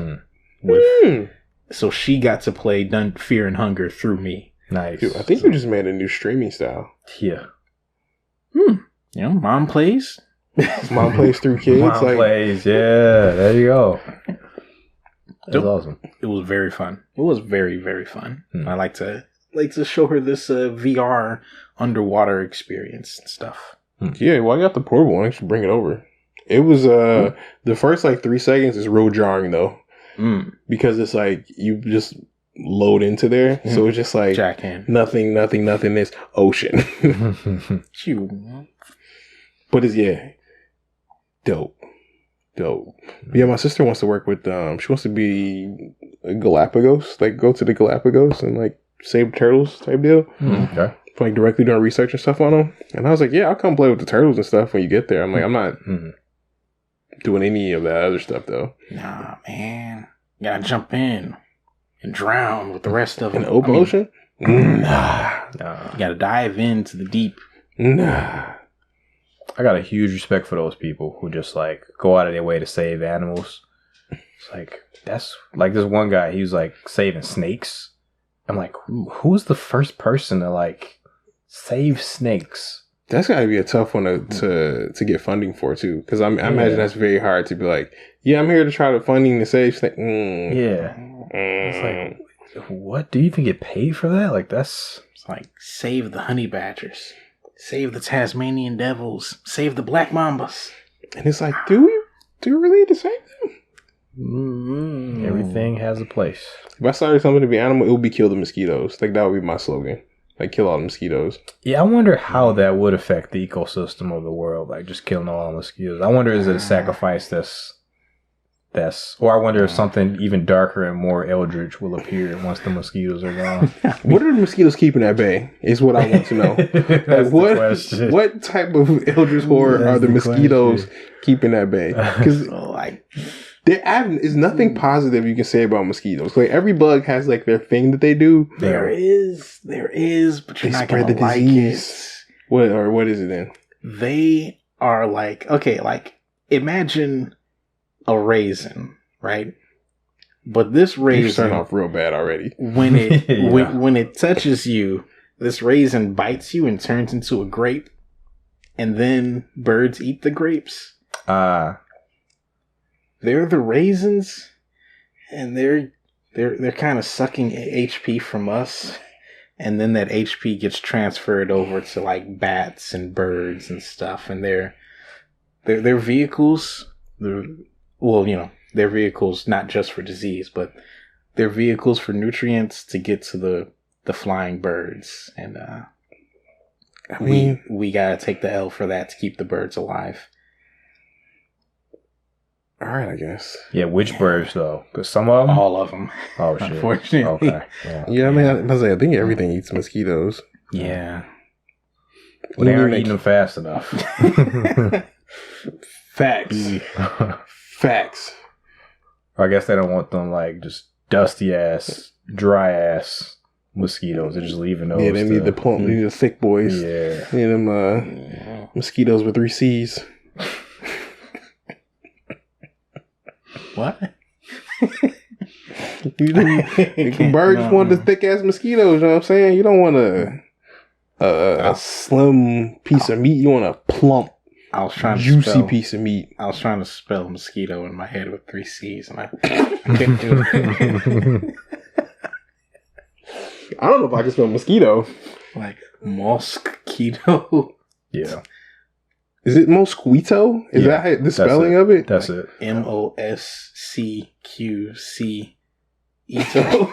So she got to play Fear and Hunger through me. Nice. Dude, I think we just made a new streaming style. Yeah. You know, mom plays. Mom plays through kids. Mom plays. Yeah. There you go. That's awesome. It was very fun. It was very, very fun. I like to show her this VR underwater experience and stuff. Yeah, well, I got the portable one. I should bring it over. It was the first like 3 seconds is real jarring though, because it's like you just load into there, so it's just like Jackhand. nothing. This ocean, but it's dope. dope. Yeah, my sister wants to work with she wants to be a Galapagos, like go to the Galapagos and like save turtles type deal. Okay. Like directly doing research and stuff on them. And I was like, yeah, I'll come play with the turtles and stuff when you get there. I'm like, I'm not doing any of that other stuff though. Nah, man. You gotta jump in and drown with the rest of them. In the open ocean? Nah. You gotta dive into the deep. Nah. I got a huge respect for those people who just like go out of their way to save animals. It's like, that's like this one guy, he was like saving snakes. I'm like, who's the first person to like save snakes? That's gotta be a tough one to get funding for too. Because I imagine that's very hard to be like, yeah, I'm here to try to funding to save snakes. Yeah. It's like, what? Do you even get paid for that? Like, that's... It's like, save the honey badgers. Save the Tasmanian devils. Save the black mambas. And it's like, do we really need to save them? Everything has a place. If I started something to be animal, it would be kill the mosquitoes. Like, that would be my slogan. Like, kill all the mosquitoes. Yeah, I wonder how that would affect the ecosystem of the world. Like, just killing all the mosquitoes. I wonder, is it a sacrifice or I wonder if something even darker and more eldritch will appear once the mosquitoes are gone. What are the mosquitoes keeping at bay? Is what I want to know. Like, what type of eldritch horror are the mosquitoes keeping at bay? Because there's nothing positive you can say about mosquitoes. Like, every bug has like their thing that they do. There is, but you're not gonna like it. What is it then? They are like, okay, like imagine a raisin, right? But this raisin, you're starting off real bad already. When it when it touches you, this raisin bites you and turns into a grape, and then birds eat the grapes. They're the raisins, and they're kind of sucking HP from us, and then that HP gets transferred over to like bats and birds and stuff, and they're vehicles. They're vehicles not just for disease, but they're vehicles for nutrients to get to the flying birds. And we gotta take the L for that to keep the birds alive. All right, I guess. Yeah, which birds though? Because some of them, all of them. Oh shit! Unfortunately, okay. Yeah, I mean, I think everything eats mosquitoes. Yeah, well, they aren't eating them fast enough. Facts. Or I guess they don't want them like just dusty ass, dry ass mosquitoes. They're just leaving those. Yeah, they need the plump, they need the thick boys. Yeah, they need them mosquitoes with 3 C's. What? Birds want the thick ass mosquitoes. You know what I'm saying? You don't want a slim piece of meat. You want a plump. I was trying to juicy piece of meat. I was trying to spell mosquito in my head with 3 C's, and I couldn't do it. I don't know if I can spell mosquito. Like Moscccuito. Yeah. Is it Mosquito? Is that the spelling of it? That's it. MOSCQC. Ito.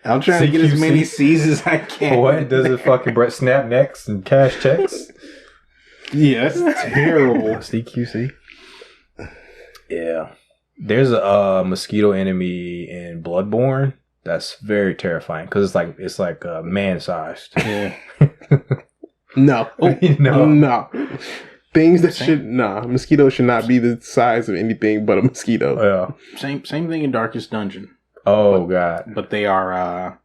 I'm trying to get as many C's as I can. What? Does it fucking snap necks and cash checks? Yeah, that's terrible. CQC. Yeah. There's a mosquito enemy in Bloodborne that's very terrifying because it's like man-sized. Yeah. No. No. Things that mosquitoes should not be the size of anything but a mosquito. Yeah. Same thing in Darkest Dungeon. Oh God. But they are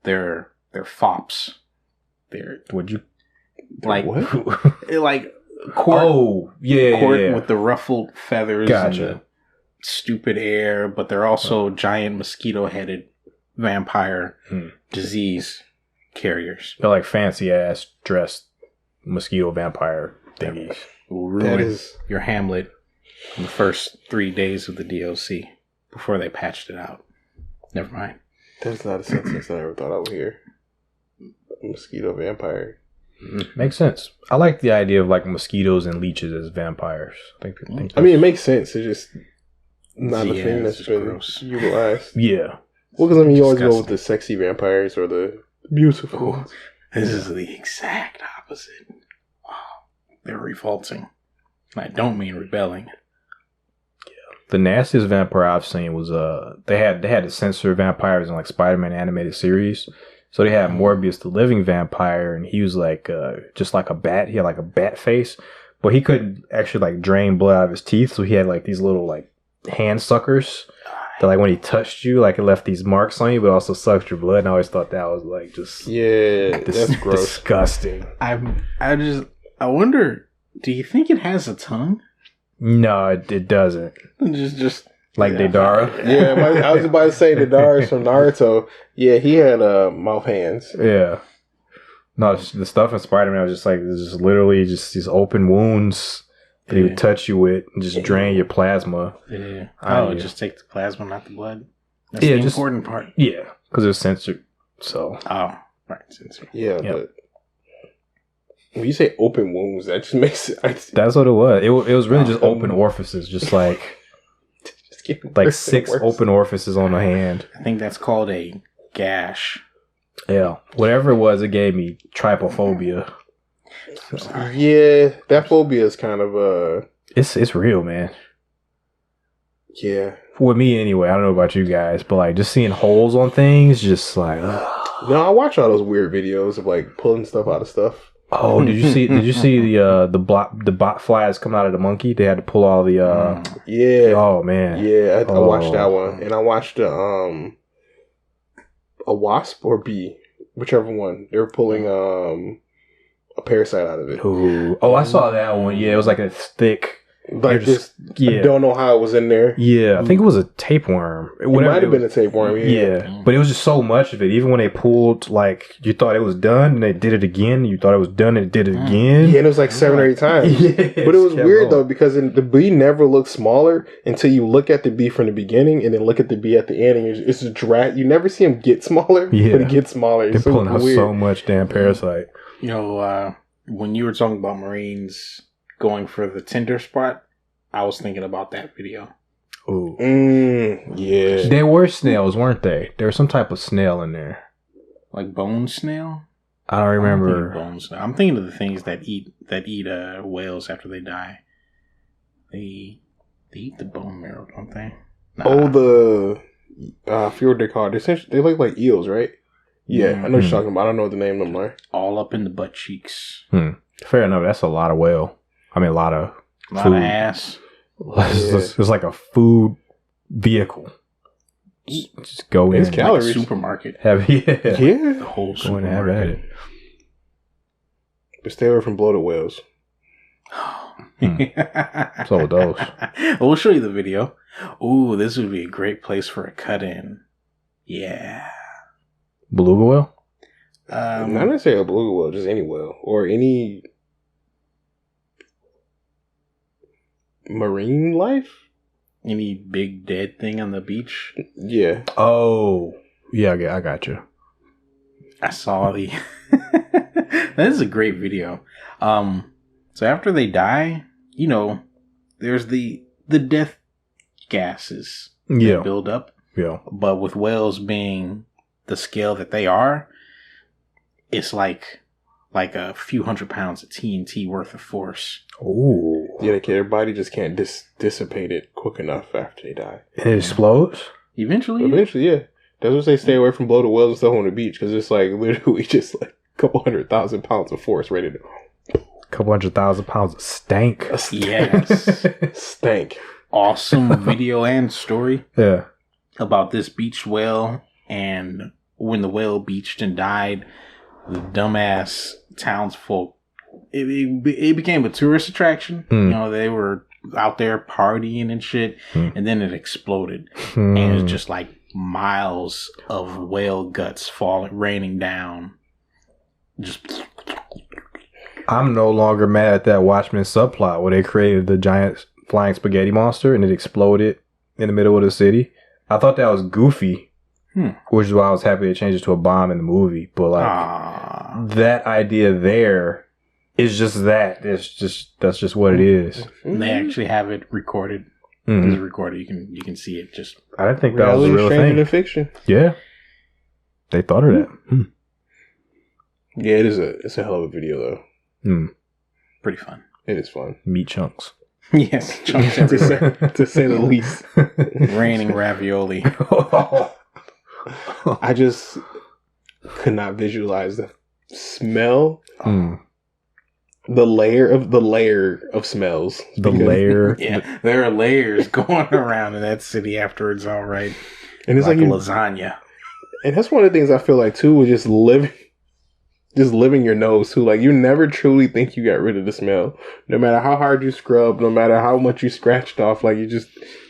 they're fops. Would you like what? Like court yeah. with the ruffled feathers and the stupid air, but they're also giant mosquito-headed vampire disease carriers. They're like fancy ass dressed mosquito vampire thingies. Will ruin your Hamlet in the first 3 days of the DLC before they patched it out. Never mind. That's not a sentence I ever thought I would hear. Mosquito vampire. Makes sense. I like the idea of like mosquitoes and leeches as vampires. I mean, it makes sense. It's just not a thing that's been utilized. Yeah. Well, because I mean, you always go with the sexy vampires or the beautiful ones. This is the exact opposite. They're revolting. I don't mean rebelling. The nastiest vampire I've seen was they had to censor vampires in like Spider-Man animated series. So they had Morbius, the living vampire, and he was like just like a bat. He had like a bat face, but he couldn't actually like drain blood out of his teeth. So he had like these little like hand suckers that like when he touched you, like it left these marks on you, but also sucked your blood. And I always thought that was like just that's gross, disgusting. I wonder. Do you think it has a tongue? No, it doesn't. Just like Deidara. Yeah, I was about to say Deidara from Naruto. Yeah, he had mouth hands. Yeah. No, the stuff in Spider-Man was just like just literally just these open wounds that he would touch you with and just drain your plasma. Yeah. Just take the plasma, not the blood. That's the important part. Yeah, because it's censored. So. Oh, right, censored. Yeah, but when you say open wounds, that just makes it. That's what it was. It was really just open orifices, just like like 6 open orifices on the hand. I think that's called a gash. Yeah, whatever it was, it gave me trypophobia. Yeah, that phobia is kind of it's real, man. Yeah, with me anyway. I don't know about you guys, but like just seeing holes on things, just like. No, I watch all those weird videos of like pulling stuff out of stuff. Oh, did you see the bot flies coming out of the monkey? They had to pull all the yeah. Oh man. Yeah, I watched that one, and I watched a wasp or bee, whichever one. They were pulling a parasite out of it. Ooh. Oh, I saw that one. Yeah, it was like a thick. Like just I don't know how it was in there. Yeah, I think it was a tapeworm. It might have been a tapeworm. Yeah, but it was just so much of it. Even when they pulled, like you thought it was done, and they did it again. You thought it was done, and it did it again. Yeah, and it was like 7 or 8 times. But it was weird though because the bee never looked smaller until you look at the bee from the beginning and then look at the bee at the end, and it's just drag. You never see him get smaller, but it gets smaller. They're pulling out so much damn parasite. You know, when you were talking about Marines going for the tender spot, I was thinking about that video. Ooh. Yeah. They were snails, weren't they? There was some type of snail in there. Like bone snail? I don't remember. Bone snail. I'm thinking of the things that eat whales after they die. They eat the bone marrow, don't they? Nah. Oh, I forget what they're called. They look like eels, right? Yeah, I know what you're talking about. I don't know what the name of them are. All up in the butt cheeks. Fair enough. That's a lot of whale. I mean, a lot of ass. It's like a food vehicle. Just go in. Calories. Like supermarket. The whole go in and have at it. But stay away from bloated whales. So those. We'll show you the video. Ooh, this would be a great place for a cut-in. Yeah. Beluga whale? Not necessarily a beluga whale, just any whale. Or any marine life? Any big dead thing on the beach? Yeah. Oh. Yeah, I got you. I saw the... That is a great video. So after they die, you know, there's the death gases that build up. Yeah. But with whales being the scale that they are, it's like a few hundred pounds of TNT worth of force. Ooh. Yeah, their body just can't dissipate it quick enough after they die. It explodes? Eventually, yeah. That's what they stay away from bloated whales and stuff on the beach, because it's like literally just like a couple 100,000 pounds of force ready to go. Couple 100,000 pounds of stank. Yes. Stank. Awesome video and story. Yeah. About this beached whale, and when the whale beached and died, the dumbass townsfolk, it became a tourist attraction. You know, they were out there partying and shit, and then it exploded. And it was just like miles of whale guts raining down. Just... I'm no longer mad at that Watchmen subplot where they created the giant flying spaghetti monster and it exploded in the middle of the city. I thought that was goofy, which is why I was happy they changed it to a bomb in the movie. But like that idea there is just that. That's just what it is. They actually have it recorded. It's recorded. You can see it. Just I didn't think that was a real thing. In fiction. Yeah, they thought of that. Yeah, it's a hell of a video though. Pretty fun. It is fun. Meat chunks. Yes, chunks everywhere. to say the least. Raining ravioli. I just could not visualize the smell. The layer of smells. The layer. Yeah, there are layers going around in that city afterwards. All right, and it's like a lasagna. And that's one of the things I feel like too, is just living your nose too. Like you never truly think you got rid of the smell, no matter how hard you scrub, no matter how much you scratched off. Like it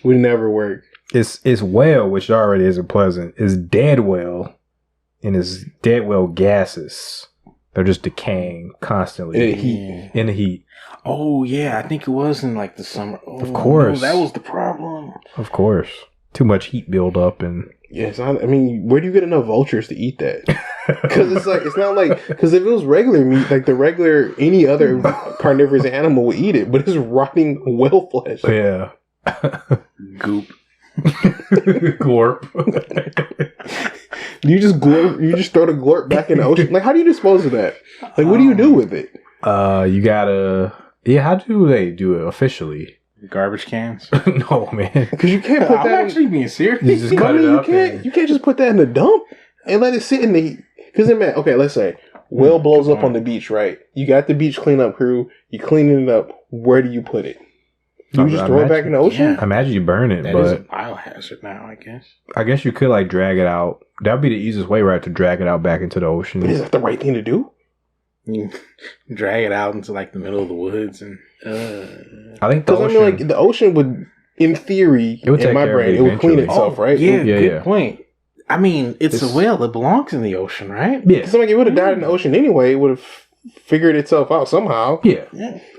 would never work. It's whale, which already isn't pleasant. It's dead whale, and it's dead whale gases. They're just decaying constantly in the heat. Oh yeah, I think it was in like the summer. Oh, of course, no, that was the problem. Of course, too much heat build up and. Yes, I mean, where do you get enough vultures to eat that? Because it's not like, because if it was regular meat, like any other carnivorous animal would eat it, but it's rotting whale flesh. Yeah. Goop. Glorp. You just throw the glorp back in the ocean. Like, how do you dispose of that? Like, what do you do with it? You gotta, how do they do it officially? Garbage cans? No, man. Because you can't put that. I'm actually being serious. You just cut it up. You can't just put that in the dump and let it sit in the heat. Because okay, let's say whale blows up on the beach, right? You got the beach cleanup crew. You cleaning it up. Where do you put it? You just throw it back in the ocean? I imagine you burn it, that but is a biohazard now, I guess. I guess you could like drag it out. That'd be the easiest way, right? To drag it out back into the ocean. But is that the right thing to do? You drag it out into like the middle of the woods, and I think the ocean, like the ocean would, in theory, it would in my brain, it would clean itself, right? Yeah, good point. I mean, it's a whale. It belongs in the ocean, right? Yeah. Because like it would have died in the ocean anyway. It would have figured itself out somehow. Yeah.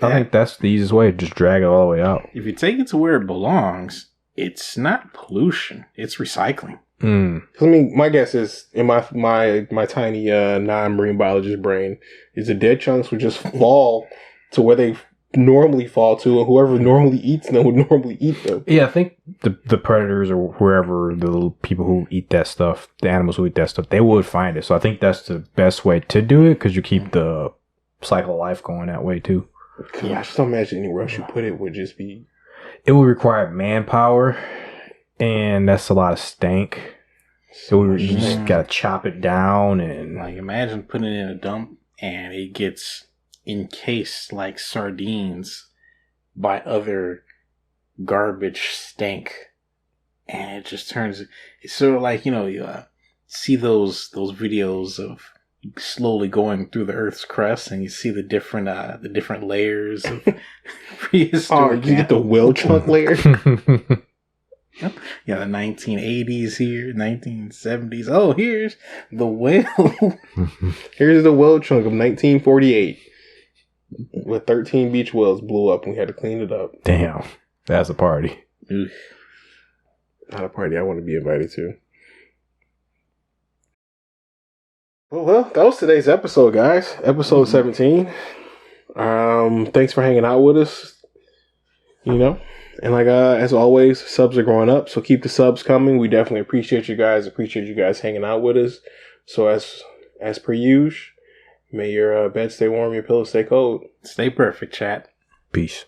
I think that's the easiest way. Just drag it all the way out. If you take it to where it belongs, it's not pollution. It's recycling. I mean, my guess is in my tiny non-marine biologist brain is the dead chunks would just fall to where they normally fall to, and whoever normally eats them would normally eat them. Yeah, I think the predators or whoever, the little people who eat that stuff, the animals who eat that stuff, they would find it. So I think that's the best way to do it because you keep the cycle of life going that way too. Yeah, I just don't imagine anywhere else you put it would just be. It would require manpower, and that's a lot of stank. So you just gotta chop it down and like imagine putting it in a dump and it gets encased like sardines by other garbage stank, and it just turns. It's sort of like you see those videos of slowly going through the Earth's crust, and you see the different layers of prehistoric. Oh, you get the whale chunk layer. Yeah, the 1980s here, 1970s. Oh, here's the whale. Here's the whale chunk of 1948. With 13 beach whales blew up and we had to clean it up. Damn, that's a party. Not a party I want to be invited to. Well, that was today's episode, guys. Episode 17. Thanks for hanging out with us. And like as always, subs are going up, so keep the subs coming. We definitely appreciate you guys. Appreciate you guys hanging out with us. So as per usual, may your bed stay warm, your pillow stay cold. Stay perfect, chat. Peace.